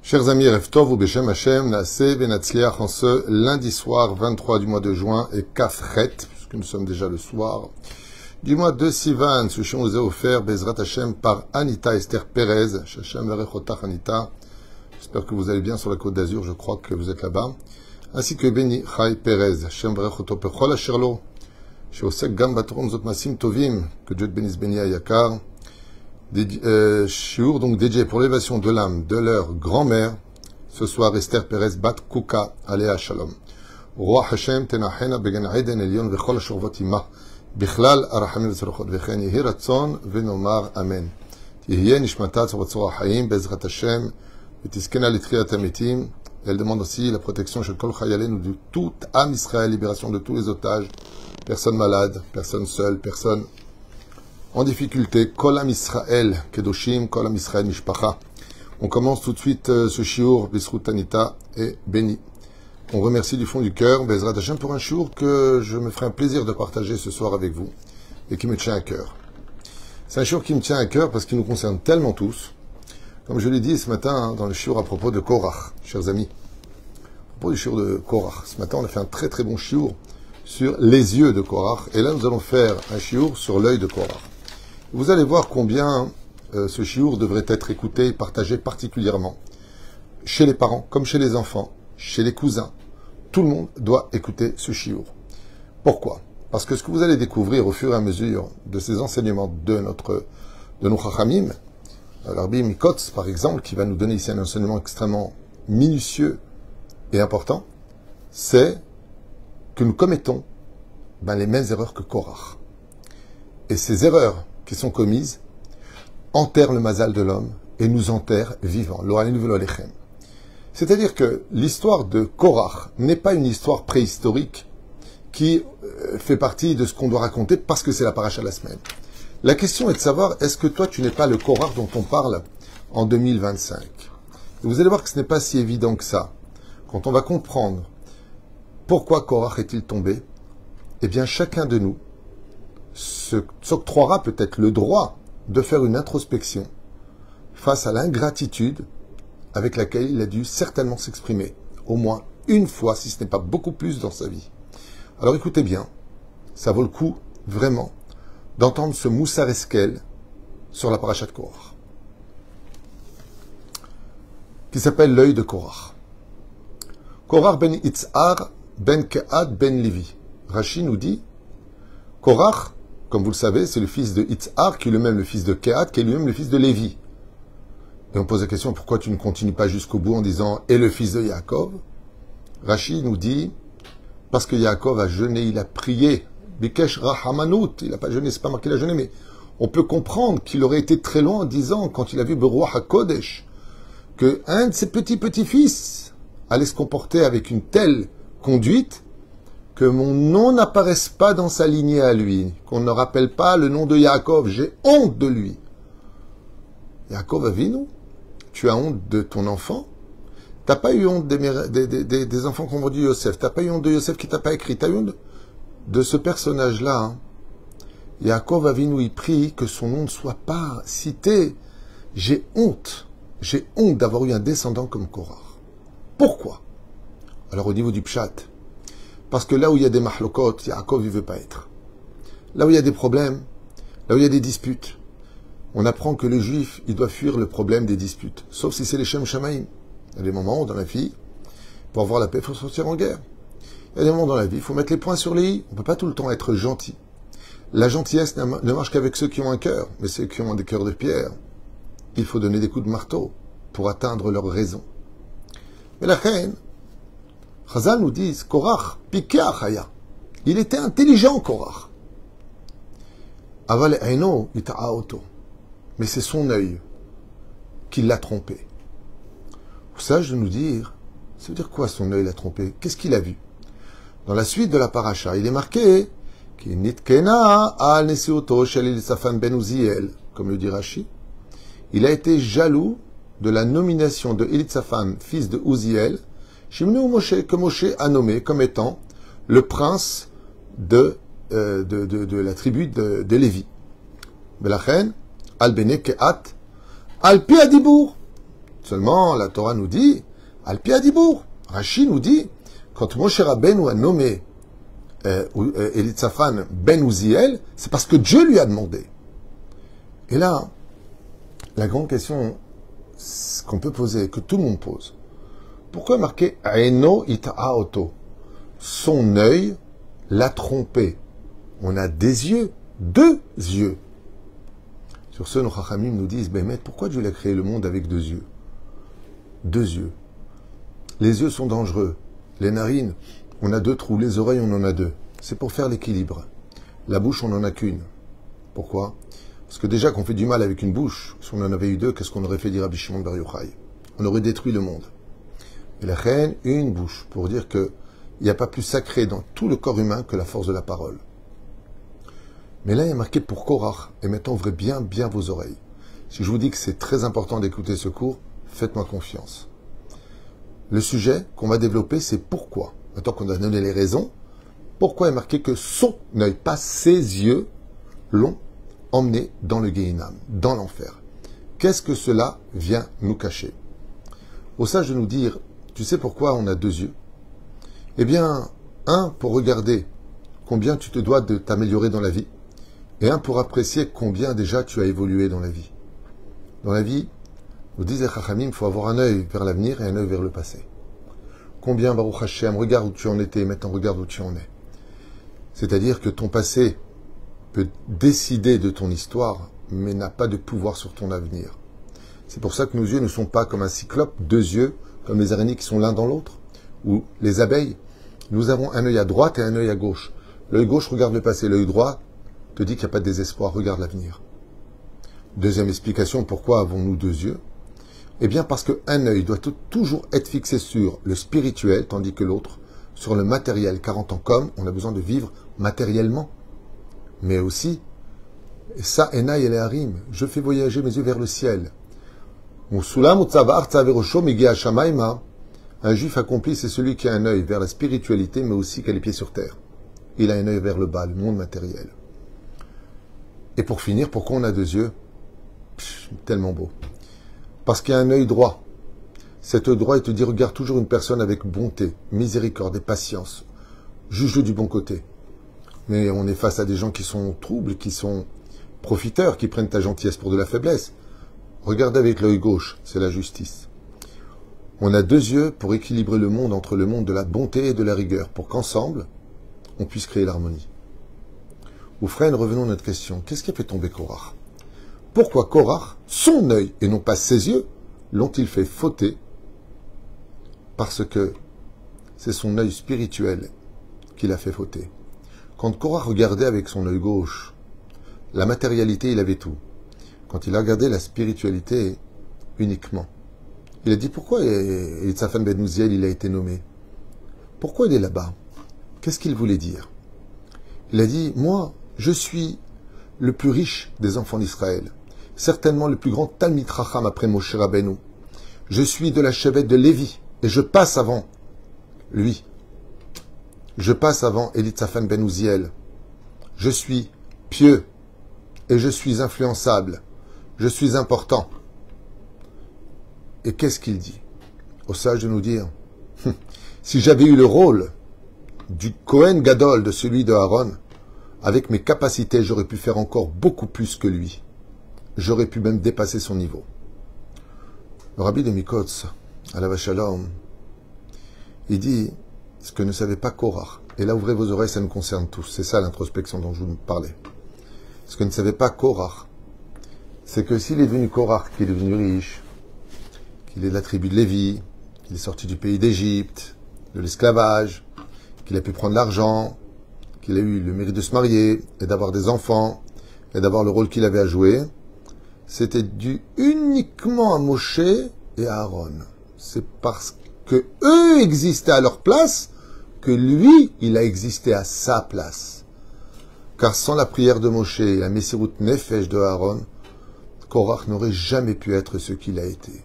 Chers amis, Erev Tov ou Beshem Hashem, Naaseh Benatzliach en ce lundi soir 23 du mois de juin et Kafret, puisque nous sommes déjà le soir, du mois de Sivan, ce chant vous est offert Bezrat Hashem par Anita Esther Perez, Hashem Verechotach Anita, j'espère que vous allez bien sur la Côte d'Azur, je crois que vous êtes là-bas, ainsi que Beni Chai Perez, Hashem Verechoto Pechol Asherlo, Sheosek Gam Batron Zot Masim Tovim, que Dieu te bénisse Beni Ayakar, Shiur, donc dédié pour l'élévation de l'âme de leur grand-mère, ce soir Esther Perez Bat Kuka, Alea Shalom. Roi Hashem Tenachena Began Eden Elion Vechol Shorvot Ima, Bichlal Arachamim Tzrochot Vechen Yehi Ratzon Venomar Amen. Yehye Nishmata Tzrotzor Haim Bezrat Hashem Vetiskena Litriat Amitim. Elle demande aussi la protection chez Kol Chayalenu de tout Am Israël, libération de tous les otages, personnes malades, personnes seules, personnes en difficulté, Kol Am Israël, Kedoshim, Kol Am Israël Mishpacha. On commence tout de suite ce shiur, Bisrut Anita et Béni. On remercie du fond du cœur, Bezrat Hashem, pour un shiur que je me ferai un plaisir de partager ce soir avec vous et qui me tient à cœur. C'est un shiur qui me tient à cœur parce qu'il nous concerne tellement tous. Comme je l'ai dit ce matin dans le shiur à propos de Korach, chers amis. À propos du shiur de Korach. Ce matin, on a fait un très très bon shiur sur les yeux de Korach. Et là, nous allons faire un shiur sur l'œil de Korach. Vous allez voir combien ce shiur devrait être écouté et partagé particulièrement chez les parents, comme chez les enfants, chez les cousins. Tout le monde doit écouter ce shiur. Pourquoi? Parce que ce que vous allez découvrir au fur et à mesure de ces enseignements de nos chachamim, l'Arbi Mikotz par exemple, qui va nous donner ici un enseignement extrêmement minutieux et important, c'est que nous commettons les mêmes erreurs que Korach. Et ces erreurs qui sont commises enterrent le mazal de l'homme et nous enterrent vivants. C'est-à-dire que l'histoire de Korach n'est pas une histoire préhistorique qui fait partie de ce qu'on doit raconter parce que c'est la paracha de la semaine. La question est de savoir, est-ce que toi tu n'es pas le Korach dont on parle en 2025? Et vous allez voir que ce n'est pas si évident que ça. Quand on va comprendre pourquoi Korach est-il tombé, eh bien chacun de nous s'octroiera peut-être le droit de faire une introspection face à l'ingratitude avec laquelle il a dû certainement s'exprimer, au moins une fois, si ce n'est pas beaucoup plus dans sa vie. Alors écoutez bien, ça vaut le coup, vraiment, d'entendre ce Moussar Eskel sur la paracha de Korach, qui s'appelle l'œil de Korach. Korach ben Itzhar ben Kehat ben Levi. Rashi nous dit, Korach, comme vous le savez, c'est le fils de Itzhar, qui est lui-même le fils de Kehat, qui est lui-même le fils de Lévi. Et on pose la question, pourquoi tu ne continues pas jusqu'au bout en disant « et le fils de Yaakov » Rashi nous dit, parce que Yaakov a jeûné, il a prié. Bikesh Rahamanout, il n'a pas jeûné, c'est pas marqué qu'il a jeûné, mais on peut comprendre qu'il aurait été très loin en disant, quand il a vu Beruach HaKodesh, que un de ses petits-petits-fils allait se comporter avec une telle conduite que mon nom n'apparaisse pas dans sa lignée à lui, qu'on ne rappelle pas le nom de Yaakov. J'ai honte de lui. Yaakov Avinu, tu as honte de ton enfant? T'as pas eu honte des enfants qu'on dit Yosef? T'as pas eu honte de Yosef qui t'a pas écrit? T'as eu honte de ce personnage-là, hein? Yaakov Avinu, il prie que son nom ne soit pas cité. J'ai honte d'avoir eu un descendant comme Korach. Pourquoi? Alors au niveau du pshat, parce que là où il y a des mahlokot, Yaakov ne veut pas être. Là où il y a des problèmes, là où il y a des disputes, on apprend que les juifs, ils doivent fuir le problème des disputes. Sauf si c'est les Shem Shamaim. Il y a des moments où dans la vie, pour avoir la paix, il faut sortir en guerre. Il y a des moments dans la vie, il faut mettre les points sur les i. On ne peut pas tout le temps être gentil. La gentillesse ne marche qu'avec ceux qui ont un cœur. Mais ceux qui ont des cœurs de pierre, il faut donner des coups de marteau pour atteindre leur raison. Mais la reine, Chazal nous dit, Korach, piqué achaya. Il était intelligent, Korach. Aval eino ita'a oto. Mais c'est son œil qui l'a trompé. Sage de nous dire, ça veut dire quoi son œil l'a trompé? Qu'est-ce qu'il a vu? Dans la suite de la paracha, il est marqué, Kenitkena al nesioto shel Elisaphan ben Uziel, comme le dit Rashi. Il a été jaloux de la nomination de Elisaphan, fils de Uziel, Shimnu Moshe, que Moshe a nommé comme étant le prince de la tribu de Lévi. Belachen, al bene kehat, al pi adibour. Seulement, la Torah nous dit, Al-Pi Adibour, Rashi nous dit, quand Moshe Rabbeinu a nommé Elitzaphan ben Uziel, c'est parce que Dieu lui a demandé. Et là, la grande question qu'on peut poser, que tout le monde pose, pourquoi marquer Aeno Ita'aoto? Son œil l'a trompé. On a des yeux, 2 yeux. Sur ce, nos Chachamim nous disent, mais pourquoi Dieu a créé le monde avec 2 yeux? 2 yeux. Les yeux sont dangereux. Les narines, on a 2 trous. Les oreilles, on en a 2. C'est pour faire l'équilibre. La bouche, on n'en a qu'une. Pourquoi? Parce que déjà qu'on fait du mal avec une bouche, si on en avait eu 2, qu'est-ce qu'on aurait fait dire Rabbi Shimon Bar Yochai? On aurait détruit le monde. Et la reine, une bouche, pour dire que il n'y a pas plus sacré dans tout le corps humain que la force de la parole. Mais là, il y a marqué pour Korach, et maintenant ouvrez bien vos oreilles. Si je vous dis que c'est très important d'écouter ce cours, faites-moi confiance. Le sujet qu'on va développer, c'est pourquoi. Maintenant qu'on a donné les raisons, pourquoi il est marqué que son œil, pas ses yeux, l'ont emmené dans le Gehinam, dans l'enfer. Qu'est-ce que cela vient nous cacher? Au sage de nous dire, tu sais pourquoi on a 2 yeux? Eh bien, un pour regarder combien tu te dois de t'améliorer dans la vie, et un pour apprécier combien déjà tu as évolué dans la vie. Dans la vie, nous disent les Chachamim, il faut avoir un œil vers l'avenir et un œil vers le passé. Combien, Baruch Hashem, regarde où tu en étais, maintenant regarde où tu en es. C'est-à-dire que ton passé peut décider de ton histoire, mais n'a pas de pouvoir sur ton avenir. C'est pour ça que nos yeux ne sont pas comme un cyclope, 2 yeux, comme les araignées qui sont l'un dans l'autre, ou les abeilles. Nous avons un œil à droite et un œil à gauche. L'œil gauche regarde le passé, l'œil droit te dit qu'il n'y a pas de désespoir, regarde l'avenir. Deuxième explication, pourquoi avons-nous 2 yeux? Eh bien parce qu'un œil doit toujours être fixé sur le spirituel, tandis que l'autre sur le matériel, car en tant qu'homme, on a besoin de vivre matériellement. Mais aussi, ça, Enai et Harim, je fais voyager mes yeux vers le ciel. Un juif accompli, c'est celui qui a un œil vers la spiritualité, mais aussi qui a les pieds sur terre. Il a un œil vers le bas, le monde matériel. Et pour finir, pourquoi on a 2 yeux? Tellement beau. Parce qu'il y a un œil droit. Cet œil droit, il te dit, regarde toujours une personne avec bonté, miséricorde et patience. Juge-le du bon côté. Mais on est face à des gens qui sont troubles, qui sont profiteurs, qui prennent ta gentillesse pour de la faiblesse. Regarde avec l'œil gauche, c'est la justice. On a 2 yeux pour équilibrer le monde entre le monde de la bonté et de la rigueur, pour qu'ensemble, on puisse créer l'harmonie. Oufren, revenons à notre question. Qu'est-ce qui a fait tomber Korach? Pourquoi Korach, son œil et non pas ses yeux, l'ont-ils fait fauter? Parce que c'est son œil spirituel qui l'a fait fauter. Quand Korach regardait avec son œil gauche, la matérialité, il avait tout. Quand il a regardé la spiritualité uniquement, il a dit pourquoi Elitzaphan ben Uziel il a été nommé? Pourquoi il est là-bas? Qu'est-ce qu'il voulait dire? Il a dit, moi, je suis le plus riche des enfants d'Israël, certainement le plus grand Talmid Chacham après Moshe Rabbeinu. Je suis de la chevette de Lévi, et je passe avant lui. Je passe avant Elitzaphan ben Uziel. Je suis pieux, et je suis influençable. Je suis important. Et qu'est-ce qu'il dit? Au sage de nous dire, si j'avais eu le rôle du Kohen Gadol, de celui de Aaron, avec mes capacités, j'aurais pu faire encore beaucoup plus que lui. J'aurais pu même dépasser son niveau. Le rabbi de Mikotz, Alav Shalom, il dit ce que ne savait pas Korach. Et là, ouvrez vos oreilles, ça nous concerne tous. C'est ça l'introspection dont je vous parlais. Ce que ne savait pas Korach, c'est que s'il est devenu Korach, qu'il est devenu riche, qu'il est de la tribu de Lévi, qu'il est sorti du pays d'Égypte, de l'esclavage, qu'il a pu prendre l'argent, qu'il a eu le mérite de se marier et d'avoir des enfants et d'avoir le rôle qu'il avait à jouer, c'était dû uniquement à Moshe et à Aaron. C'est parce que eux existaient à leur place que lui, il a existé à sa place. Car sans la prière de Moshe et la Messirut Nefesh de Aaron, Korach n'aurait jamais pu être ce qu'il a été.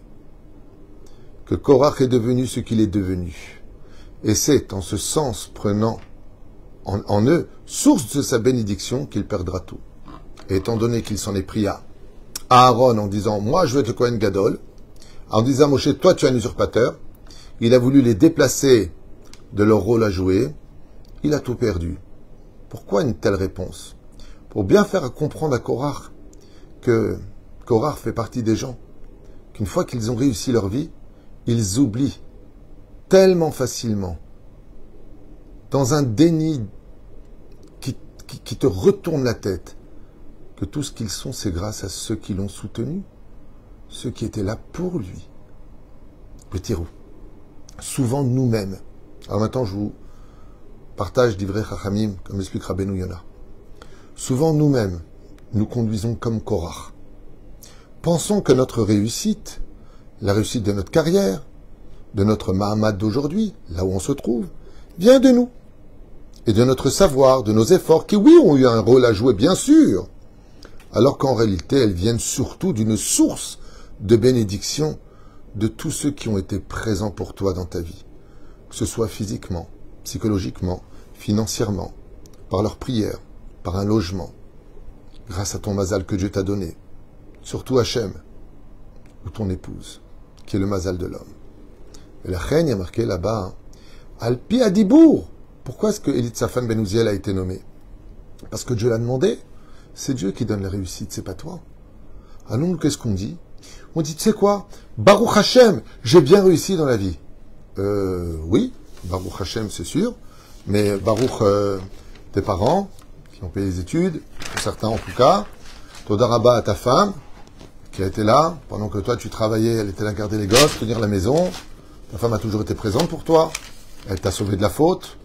Que Korach est devenu ce qu'il est devenu. Et c'est en ce sens prenant en eux, source de sa bénédiction, qu'il perdra tout. Et étant donné qu'il s'en est pris à Aaron en disant, moi je veux être le Kohen Gadol, en disant, Moshe, toi tu es un usurpateur. Il a voulu les déplacer de leur rôle à jouer. Il a tout perdu. Pourquoi une telle réponse? Pour bien faire comprendre à Korach que Korach fait partie des gens, qu'une fois qu'ils ont réussi leur vie, ils oublient tellement facilement, dans un déni qui te retourne la tête, que tout ce qu'ils sont, c'est grâce à ceux qui l'ont soutenu, ceux qui étaient là pour lui. Petit roux. Souvent nous-mêmes. Alors maintenant, je vous partage d'Ivrei Chachamim, comme explique Rabbeinu Yonah. Souvent nous-mêmes, nous conduisons comme Korach. Pensons que notre réussite, la réussite de notre carrière, de notre Mahamad d'aujourd'hui, là où on se trouve, vient de nous. Et de notre savoir, de nos efforts, qui oui, ont eu un rôle à jouer, bien sûr, alors qu'en réalité, elles viennent surtout d'une source de bénédiction de tous ceux qui ont été présents pour toi dans ta vie, que ce soit physiquement, psychologiquement, financièrement, par leur prière, par un logement, grâce à ton mazal que Dieu t'a donné, surtout Hachem, ou ton épouse, qui est le mazal de l'homme. Et la reine a marqué là-bas, Alpi Adibour. Pourquoi est-ce que Elitzaphan Ben Uziel a été nommé? Parce que Dieu l'a demandé. C'est Dieu qui donne la réussite, c'est pas toi. Ah non, qu'est-ce qu'on dit? On dit, tu sais quoi? Baruch Hashem, j'ai bien réussi dans la vie. Oui, Baruch Hashem, c'est sûr. Mais Baruch, tes parents, qui ont payé les études, certains en tout cas. Toda Rabba à ta femme, qui a été là, pendant que toi tu travaillais, elle était là à garder les gosses, tenir la maison. Ta femme a toujours été présente pour toi. Elle t'a sauvé de la faute.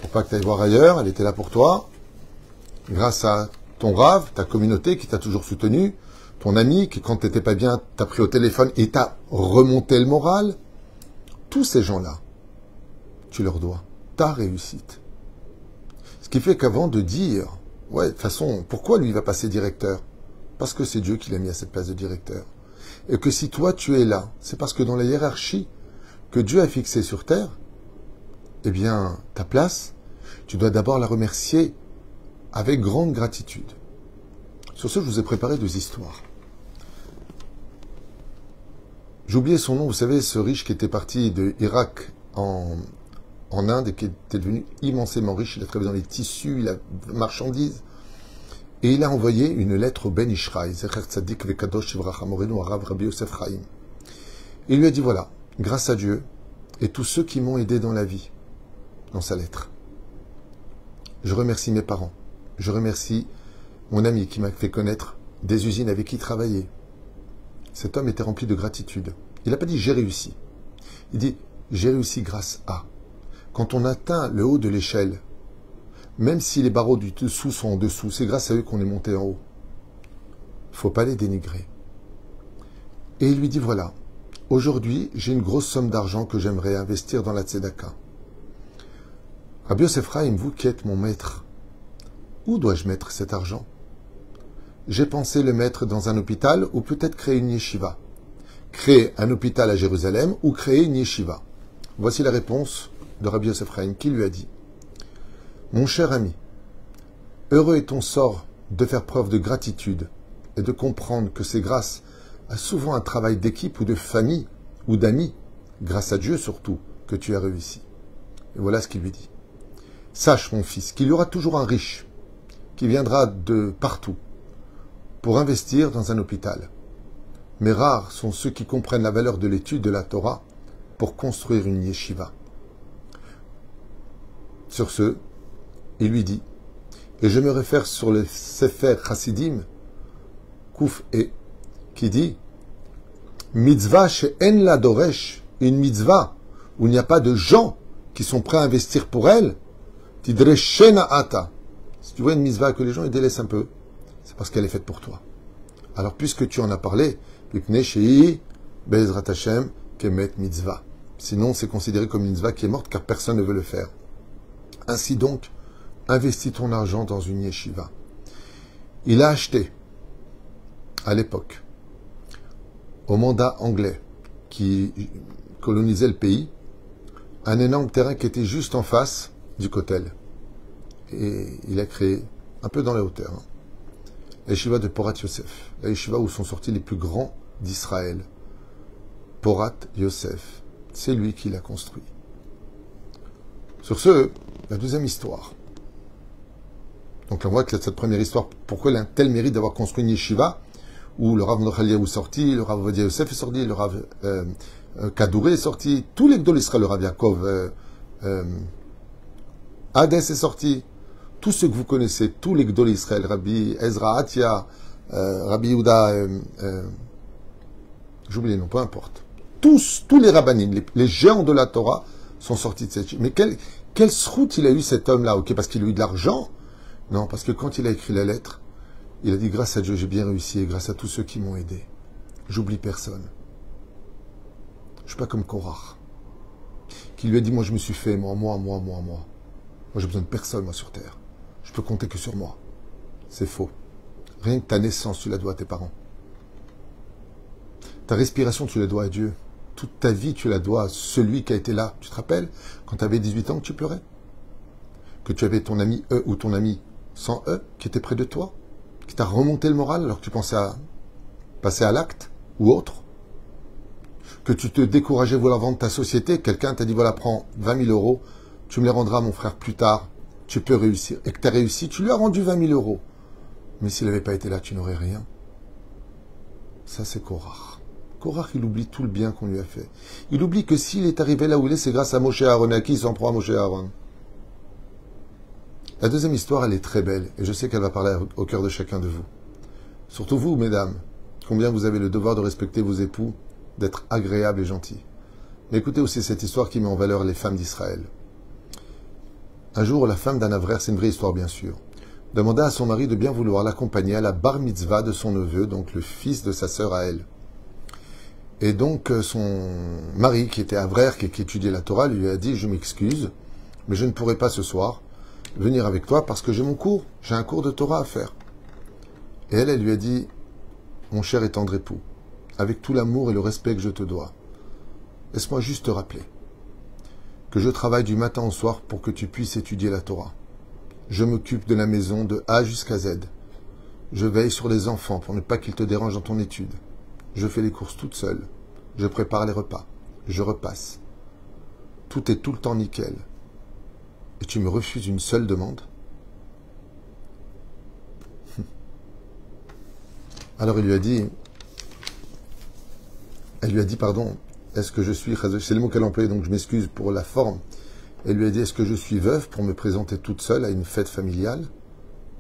Pour pas que tu ailles voir ailleurs, elle était là pour toi. Grâce à ton rave, ta communauté qui t'a toujours soutenu, ton ami qui, quand tu n'étais pas bien, t'a pris au téléphone et t'a remonté le moral. Tous ces gens-là, tu leur dois ta réussite. Ce qui fait qu'avant de dire, ouais, de toute façon, pourquoi lui va passer directeur? Parce que c'est Dieu qui l'a mis à cette place de directeur. Et que si toi tu es là, c'est parce que dans la hiérarchie que Dieu a fixée sur terre, eh bien, ta place, tu dois d'abord la remercier avec grande gratitude. Sur ce, je vous ai préparé 2 histoires. J'ai oublié son nom, vous savez, ce riche qui était parti de Irak en Inde et qui était devenu immensément riche. Il a travaillé dans les tissus, la marchandise. Et il a envoyé une lettre au Ben Ishraï, Zecher Tzadik Vekadosh Ivracha Morenu Arav Rabbi Yosef Chaim. Il lui a dit, voilà, grâce à Dieu et tous ceux qui m'ont aidé dans la vie, dans sa lettre, je remercie mes parents, je remercie mon ami qui m'a fait connaître des usines avec qui il travaillait. Cet homme était rempli de gratitude. Il n'a pas dit j'ai réussi. Il dit j'ai réussi grâce à. Quand on atteint le haut de l'échelle, même si les barreaux du dessous sont en dessous, c'est grâce à eux qu'on est monté en haut. Il ne faut pas les dénigrer. Et il lui dit voilà, aujourd'hui j'ai une grosse somme d'argent que j'aimerais investir dans la tzedaka. Rabbi Yosef Chaim, vous qui êtes mon maître, où dois-je mettre cet argent? J'ai pensé le mettre dans un hôpital ou peut-être créer une yeshiva. Créer un hôpital à Jérusalem ou créer une yeshiva. Voici la réponse de Rabbi Yosef Chaim qui lui a dit mon cher ami, heureux est ton sort de faire preuve de gratitude et de comprendre que c'est grâce à souvent un travail d'équipe ou de famille ou d'amis, grâce à Dieu surtout, que tu as réussi. Et voilà ce qu'il lui dit. Sache, mon fils, qu'il y aura toujours un riche qui viendra de partout pour investir dans un hôpital. Mais rares sont ceux qui comprennent la valeur de l'étude de la Torah pour construire une yeshiva. Sur ce, il lui dit, et je me réfère sur le Sefer Chassidim, Kouf E, qui dit, mitzvah she'en la doresh, une mitzvah où il n'y a pas de gens qui sont prêts à investir pour elle, tidreshena ata. Si tu vois une mitzvah que les gens ils délaissent un peu, c'est parce qu'elle est faite pour toi. Alors puisque tu en as parlé, Pipnei shei be'ezrat Hashem kemet mitzvah. Sinon c'est considéré comme une mitzvah qui est morte car personne ne veut le faire. Ainsi donc, investis ton argent dans une yeshiva. Il a acheté, à l'époque, au mandat anglais qui colonisait le pays, un énorme terrain qui était juste en face du Kotel. Et il a créé, un peu dans la hauteur, la yeshiva de Porat Yosef, la yeshiva où sont sortis les plus grands d'Israël. Porat Yosef. C'est lui qui l'a construit. Sur ce, la deuxième histoire. Donc on voit que cette première histoire, pourquoi il a un tel mérite d'avoir construit une yeshiva, où le Rav Nochaliaou est sorti, le Rav Ovadia Yosef est sorti, le Rav Kadouré est sorti, tous les Gdol Israël, le Rav Yaakov Hades est sorti, tous ceux que vous connaissez, tous les Gdol Israël, Rabbi Ezra Atia, Rabbi Yehuda, j'oublie les noms, peu importe. Tous les rabbanim, les géants de la Torah sont sortis de cette... Mais quel srout il a eu cet homme-là? Ok, parce qu'il a eu de l'argent? Non, parce que quand il a écrit la lettre, il a dit grâce à Dieu, j'ai bien réussi et grâce à tous ceux qui m'ont aidé. J'oublie personne. Je suis pas comme Korach, qui lui a dit moi je me suis fait, moi. Moi j'ai besoin de personne, moi, sur terre. Je peux compter que sur moi. C'est faux. Rien que ta naissance, tu la dois à tes parents. Ta respiration, tu la dois à Dieu. Toute ta vie, tu la dois à celui qui a été là. Tu te rappelles, quand tu avais 18 ans, que tu pleurais? Que tu avais ton ami E ou ton ami sans E qui était près de toi, qui t'a remonté le moral alors que tu pensais à passer à l'acte ou autre? Que tu te décourageais vouloir vendre ta société, quelqu'un t'a dit voilà, prends 20 000 euros, tu me les rendras mon frère plus tard, tu peux réussir. Et que tu as réussi, tu lui as rendu 20 000 euros. Mais s'il n'avait pas été là, tu n'aurais rien. Ça, c'est Korach. Korach, il oublie tout le bien qu'on lui a fait. Il oublie que s'il est arrivé là où il est, c'est grâce à Moshe Aaron. Et à qui il s'en prend à Moshe Aaron? La deuxième histoire, elle est très belle. Et je sais qu'elle va parler au cœur de chacun de vous. Surtout vous, mesdames. Combien vous avez le devoir de respecter vos époux, d'être agréables et gentils. Mais écoutez aussi cette histoire qui met en valeur les femmes d'Israël. Un jour, la femme d'un Avrer, c'est une vraie histoire bien sûr, demanda à son mari de bien vouloir l'accompagner à la bar mitzvah de son neveu, donc le fils de sa sœur à elle. Et donc son mari, qui était Avrer, qui étudiait la Torah, lui a dit « Je m'excuse, mais je ne pourrai pas ce soir venir avec toi parce que j'ai mon cours, j'ai un cours de Torah à faire. » Et elle lui a dit « Mon cher et tendre époux, avec tout l'amour et le respect que je te dois, laisse-moi juste te rappeler que je travaille du matin au soir pour que tu puisses étudier la Torah. Je m'occupe de la maison de A jusqu'à Z. Je veille sur les enfants pour ne pas qu'ils te dérangent dans ton étude. Je fais les courses toute seule. Je prépare les repas. Je repasse. Tout est tout le temps nickel. Et tu me refuses une seule demande? Alors elle lui a dit, pardon, est-ce que je suis, c'est le mot qu'elle employait, donc je m'excuse pour la forme. Elle lui a dit, est-ce que je suis veuve pour me présenter toute seule à une fête familiale,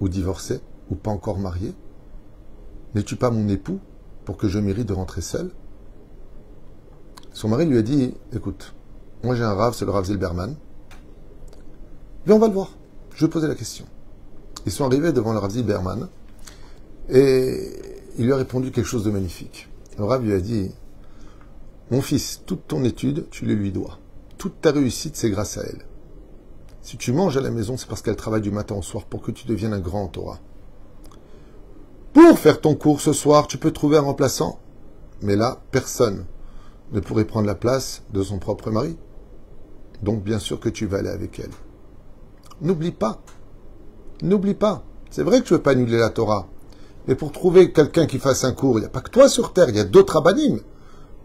ou divorcée, ou pas encore mariée? N'es-tu pas mon époux pour que je mérite de rentrer seule? Son mari lui a dit, écoute, moi j'ai un Rav, c'est le Rav Zilberman. Mais on va le voir. Je vais poser la question. Ils sont arrivés devant le Rav Zilberman, et il lui a répondu quelque chose de magnifique. Le Rav lui a dit, mon fils, toute ton étude, tu le lui dois. Toute ta réussite, c'est grâce à elle. Si tu manges à la maison, c'est parce qu'elle travaille du matin au soir pour que tu deviennes un grand en Torah. Pour faire ton cours ce soir, tu peux trouver un remplaçant. Mais là, personne ne pourrait prendre la place de son propre mari. Donc, bien sûr que tu vas aller avec elle. N'oublie pas. N'oublie pas. C'est vrai que tu ne veux pas annuler la Torah. Mais pour trouver quelqu'un qui fasse un cours, il n'y a pas que toi sur terre, il y a d'autres rabbanim.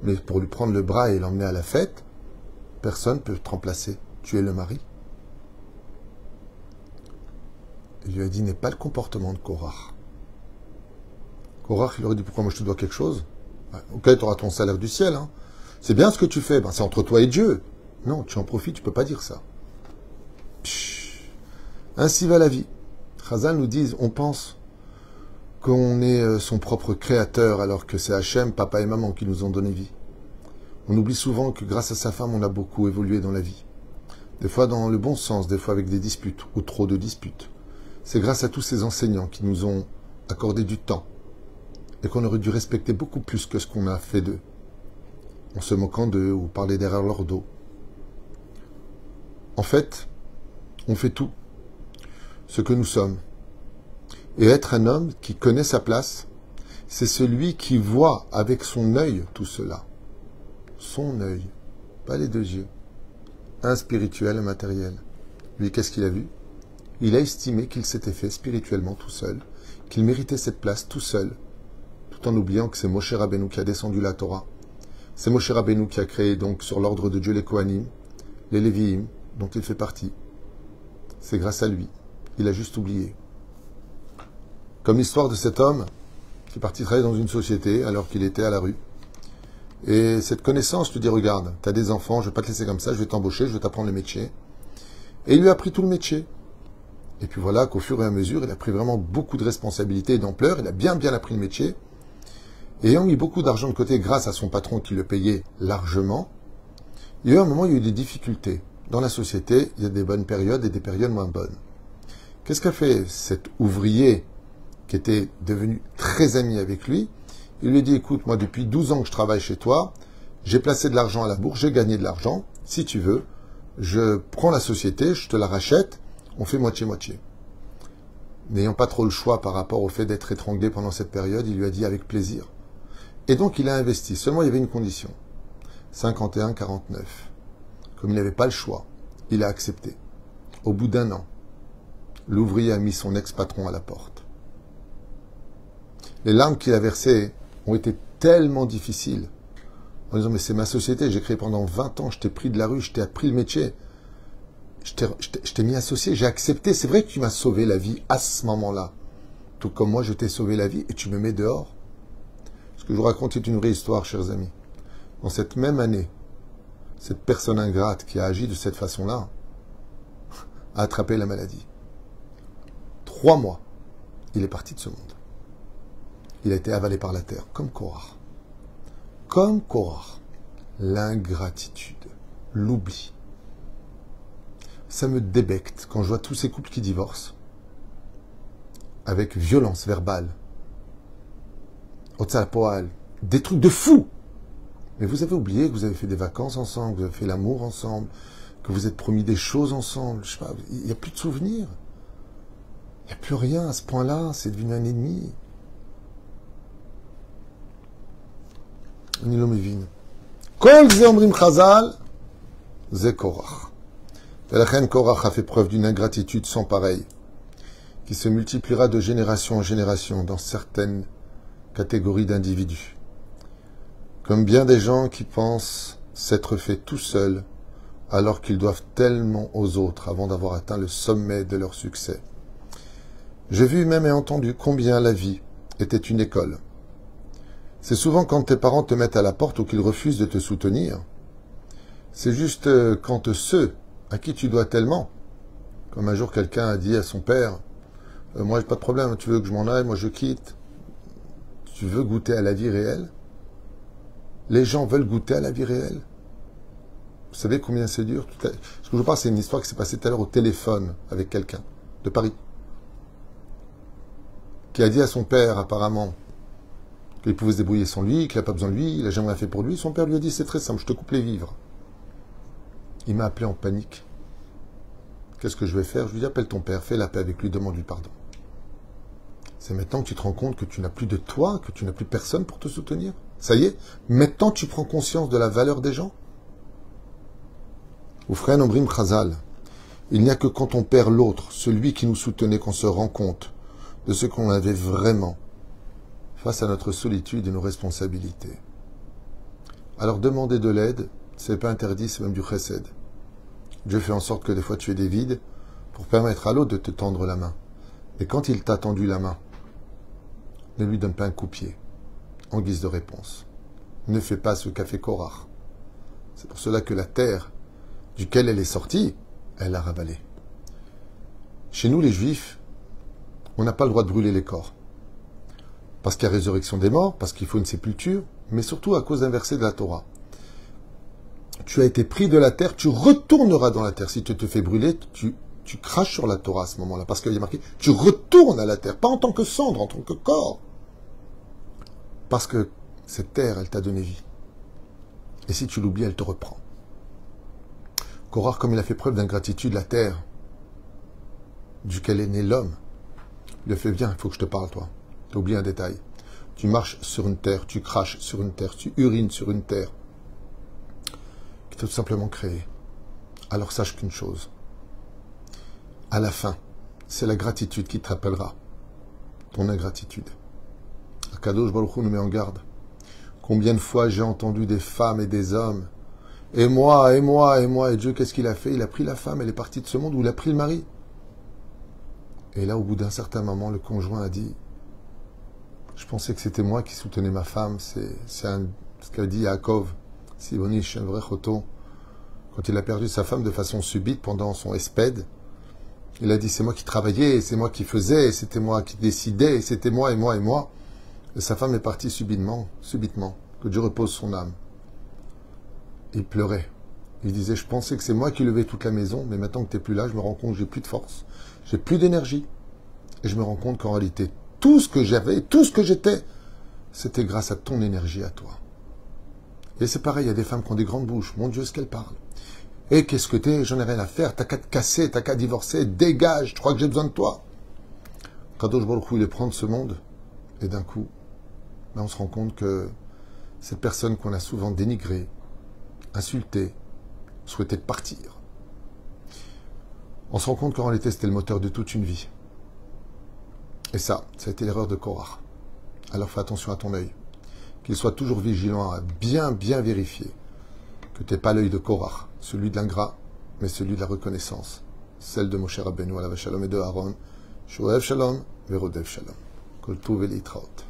Mais pour lui prendre le bras et l'emmener à la fête, personne ne peut te remplacer. Tu es le mari. Il lui a dit, n'est pas le comportement de Korach. Korach, il aurait dit, pourquoi moi je te dois quelque chose? Ok, tu auras ton salaire du ciel. Hein. C'est bien ce que tu fais. Ben, c'est entre toi et Dieu. Non, tu en profites, tu ne peux pas dire ça. Psh. Ainsi va la vie. Chazal nous dit, on pense qu'on est son propre créateur alors que c'est Hachem, papa et maman qui nous ont donné vie. On oublie souvent que grâce à sa femme, on a beaucoup évolué dans la vie. Des fois dans le bon sens, des fois avec des disputes ou trop de disputes. C'est grâce à tous ces enseignants qui nous ont accordé du temps et qu'on aurait dû respecter beaucoup plus que ce qu'on a fait d'eux, en se moquant d'eux ou parler derrière leur dos. En fait, on fait tout ce que nous sommes. Et être un homme qui connaît sa place, c'est celui qui voit avec son œil tout cela. Son œil, pas les deux yeux. Un spirituel, un matériel. Lui, qu'est-ce qu'il a vu? Il a estimé qu'il s'était fait spirituellement tout seul, qu'il méritait cette place tout seul, tout en oubliant que c'est Moshe Rabbeinu qui a descendu la Torah, C'est Moshe Rabbeinu qui a créé donc sur l'ordre de Dieu les Kohanim, les Lévi'im, dont il fait partie. C'est grâce à lui. Il a juste oublié. Comme l'histoire de cet homme qui est parti travailler dans une société alors qu'il était à la rue. Et cette connaissance lui dit, regarde, tu as des enfants, je ne vais pas te laisser comme ça, je vais t'embaucher, je vais t'apprendre le métier. Et il lui a appris tout le métier. Et puis voilà qu'au fur et à mesure, il a pris vraiment beaucoup de responsabilités et d'ampleur, il a bien appris le métier. Et ayant mis beaucoup d'argent de côté grâce à son patron qui le payait largement, il y a eu un moment où il y a eu des difficultés. Dans la société, il y a des bonnes périodes et des périodes moins bonnes. Qu'est-ce qu'a fait cet ouvrier qui était devenu très ami avec lui? Il lui a dit, écoute, moi depuis 12 ans que je travaille chez toi, j'ai placé de l'argent à la bourse, j'ai gagné de l'argent, si tu veux, je prends la société, je te la rachète, on fait moitié-moitié. N'ayant pas trop le choix par rapport au fait d'être étranglé pendant cette période, il lui a dit avec plaisir. Et donc il a investi, seulement il y avait une condition, 51-49. Comme il n'avait pas le choix, il a accepté. Au bout d'un an, l'ouvrier a mis son ex-patron à la porte. Les larmes qu'il a versées ont été tellement difficiles, en disant, mais c'est ma société, j'ai créé pendant 20 ans, je t'ai pris de la rue, je t'ai appris le métier, je t'ai mis associé, j'ai accepté, c'est vrai que tu m'as sauvé la vie à ce moment-là, tout comme moi je t'ai sauvé la vie et tu me mets dehors. Ce que je vous raconte est une vraie histoire, chers amis. Dans cette même année, cette personne ingrate qui a agi de cette façon-là a attrapé la maladie. 3 mois, il est parti de ce monde. Il a été avalé par la terre, comme Korach. Comme Korach. L'ingratitude, l'oubli. Ça me débecte quand je vois tous ces couples qui divorcent avec violence verbale, Otsapoal, des trucs de fou. Mais vous avez oublié que vous avez fait des vacances ensemble, que vous avez fait l'amour ensemble, que vous êtes promis des choses ensemble. Je sais pas, il n'y a plus de souvenirs. Il n'y a plus rien à ce point-là, c'est devenu un ennemi. אני לא מבין. כל זה אומרים חז"ל, זה קורח. ולכן קורח a fait preuve d'une ingratitude sans pareille, qui se multipliera de génération en génération dans certaines catégories d'individus. Comme bien des gens qui pensent s'être fait tout seuls, alors qu'ils doivent tellement aux autres avant d'avoir atteint le sommet de leur succès. J'ai vu même et entendu combien la vie était une école. C'est souvent quand tes parents te mettent à la porte ou qu'ils refusent de te soutenir. C'est juste quand ceux à qui tu dois tellement, comme un jour quelqu'un a dit à son père, moi j'ai pas de problème, tu veux que je m'en aille, moi je quitte. Tu veux goûter à la vie réelle? Les gens veulent goûter à la vie réelle. Vous savez combien c'est dur? Ce que je vous parle, c'est une histoire qui s'est passée tout à l'heure au téléphone avec quelqu'un de Paris, qui a dit à son père apparemment qu'il pouvait se débrouiller sans lui, qu'il n'a pas besoin de lui, il n'a jamais rien fait pour lui. Son père lui a dit, c'est très simple, je te coupe les vivres. Il m'a appelé en panique. Qu'est-ce que je vais faire? Je lui dis, appelle ton père, fais la paix avec lui, demande-lui pardon. C'est maintenant que tu te rends compte que tu n'as plus de toi, que tu n'as plus personne pour te soutenir. Ça y est, maintenant tu prends conscience de la valeur des gens. Ou frère Nombrim Chazal, il n'y a que quand on perd l'autre, celui qui nous soutenait, qu'on se rend compte de ce qu'on avait vraiment face à notre solitude et nos responsabilités. Alors demander de l'aide, c'est pas interdit, c'est même du chesed. Dieu fait en sorte que des fois tu aies des vides pour permettre à l'autre de te tendre la main. Et quand il t'a tendu la main, ne lui donne pas un coup de pied en guise de réponse. Ne fais pas ce qu'a fait Korach. C'est pour cela que la terre duquel elle est sortie, elle a ravalé. Chez nous, les Juifs, on n'a pas le droit de brûler les corps. Parce qu'il y a résurrection des morts, parce qu'il faut une sépulture, mais surtout à cause d'un verset de la Torah. Tu as été pris de la terre, tu retourneras dans la terre. Si tu te fais brûler, tu craches sur la Torah à ce moment-là, parce qu'il y a marqué, tu retournes à la terre, pas en tant que cendre, en tant que corps. Parce que cette terre, elle t'a donné vie. Et si tu l'oublies, elle te reprend. Korach, comme il a fait preuve d'ingratitude, la terre, duquel est né l'homme, il a fait, viens, il faut que je te parle, toi. Tu as oublié un détail. Tu marches sur une terre, tu craches sur une terre, tu urines sur une terre qui t'a tout simplement créé. Alors sache qu'une chose, à la fin, c'est la gratitude qui te rappellera ton ingratitude. Akadosh Baruch Hu nous met en garde Combien de fois j'ai entendu des femmes et des hommes, et moi, et moi, et moi, et Dieu, qu'est-ce qu'il a fait? Il a pris la femme, elle est partie de ce monde, ou il a pris le mari. Et là, au bout d'un certain moment, le conjoint a dit, je pensais que c'était moi qui soutenais ma femme, c'est ce qu'a dit Yaakov, Sibonish, un vrai choto. Quand il a perdu sa femme de façon subite pendant son espède, il a dit, c'est moi qui travaillais, c'est moi qui faisais, c'était moi qui décidais, c'était moi et moi et moi. Et sa femme est partie subitement, que Dieu repose son âme. Il pleurait. Il disait, je pensais que c'est moi qui levais toute la maison, mais maintenant que tu n'es plus là, je me rends compte que j'ai plus de force, j'ai plus d'énergie. Et je me rends compte qu'en réalité, tout ce que j'avais, tout ce que j'étais, c'était grâce à ton énergie à toi. Et c'est pareil, il y a des femmes qui ont des grandes bouches. Mon Dieu, ce qu'elles parlent. Et qu'est-ce que t'es? J'en ai rien à faire. T'as qu'à te casser, t'as qu'à divorcer. Dégage, je crois que j'ai besoin de toi. Kadosh Baruch Hu, il est prendre ce monde. Et d'un coup, là, on se rend compte que cette personne qu'on a souvent dénigrée, insultée, souhaitait partir. On se rend compte qu'en réalité, c'était le moteur de toute une vie. Et ça a été l'erreur de Korach. Alors fais attention à ton œil. Qu'il soit toujours vigilant à bien vérifier que tu n'es pas l'œil de Korach, celui de l'ingrat, mais celui de la reconnaissance, celle de Moshe Rabbeinu, alav shalom, et de Aaron, shoev shalom, verodev shalom. Kol tuv v'litraot.